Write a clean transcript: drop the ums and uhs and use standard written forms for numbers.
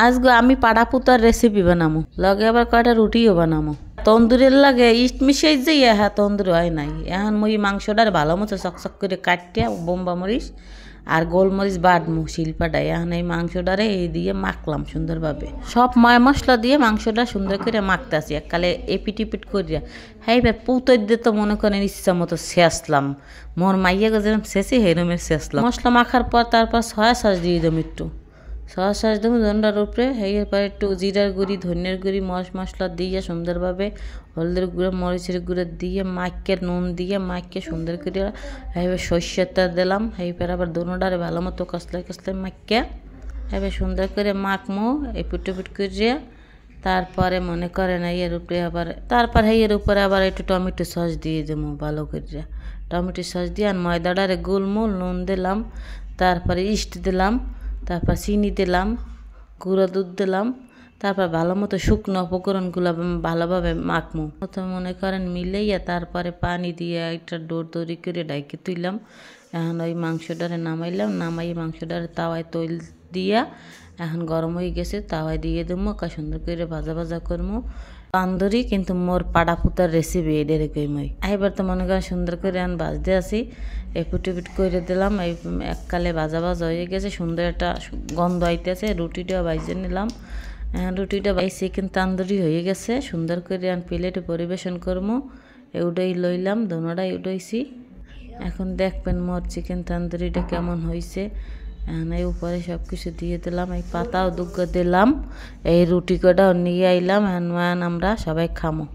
আজকে আমি পাড়া পুতার রেসিপি বানামো, লগে আবার কয়টা রুটিও বানামো। তন্দুরের লাগে ইস্ট মিশাই যে হ্যাঁ তন্দুর হয় নাই। এখন মুই মাংসটার ভালো মতো চকচক করে কাটিয়া বোম্বা মরিচ আর গোলমরিচ বাটমু শিলপাটায়। এখন এই মাংসটারে এই দিয়ে মাখলাম সুন্দরভাবে, সব ময় মশলা দিয়ে মাংসটা সুন্দর করে মাখতেছি এককালে এপিট ইপিট করিয়া। হ্যাঁ এবার পুতর দিয়ে তো মনে করেন ইচ্ছা মতো শেষলাম, মোর মাইয়া যেরকম শেষে হেরমের শেষলাম। মশলা মাখার পর তারপর সয়া সস দিয়ে দেবো, একটু সয়া সস দেবো ধন্যার উপরে। এরপর একটু জিরার গুঁড়ি ধনিয়ার গুঁড়ি মশলা দিয়ে সুন্দরভাবে হলদের গুঁড়ো মরিচের গুঁড়ো দিয়ে মাইকে নুন দিয়ে মাইকে সুন্দর করে এইভাবে সর্ষের তেল দিলাম। এইবার আবার দোনোটারে ভালো মতো কষলে কষলে মাইকে এবার সুন্দর করে মাখমো এপিট এপিট করে। তারপরে মনে করেন এর উপরে আবার এর উপরে আবার একটু টমেটো সস দিয়ে দেবো ভালো করে। টমেটো সস দিয়ে আর ময়দাটারে গোলমোল নুন দিলাম, তারপরে ইস্ট দিলাম, তারপর চিনি দিলাম, গুঁড়ো দুধ দিলাম। তারপর ভালো মতো শুকনো উপকরণগুলো ভালোভাবে মাখমু মতো মনে করেন মিলাইয়া তারপরে পানি দিয়ে একটা ডোর তৈরি করে ডাইকে তুইলাম। এখন ওই মাংসটারে নামাইলাম, নামাই মাংসটারে তাওয়ায় তৈল দিয়া এখন গরম হয়ে গেছে তাওয়ায় দিয়ে দেবো, সুন্দর করে ভাজা ভাজা করবো। তান্দুরি কিন্তু মোর পাড়া পুতার রেসিপি এদের কইমই। এবার তো মনে করেন সুন্দর করে এখন ভাজতে আসি, এপিট এপিট করে দিলাম। এই এককালে ভাজা ভাজা হয়ে গেছে, সুন্দর একটা গন্ধ আইতেছে। রুটিটা ভাজে নিলাম, রুটিটা ভাই চিকেন তান্দুরি হয়ে গেছে। সুন্দর করে এখন প্লেটে পরিবেশন করবো। এউটাই লইলাম, দোনোটাই উঠাইছি। এখন দেখবেন মোর চিকেন তান্দুরিটা কেমন হয়েছে। এই উপরে সব কিছু দিয়ে দিলাম, এই পাতাও দুগ্গ দিলাম, এই রুটি কটাও নিয়ে আইলাম। এখন আমরা সবাই খামো।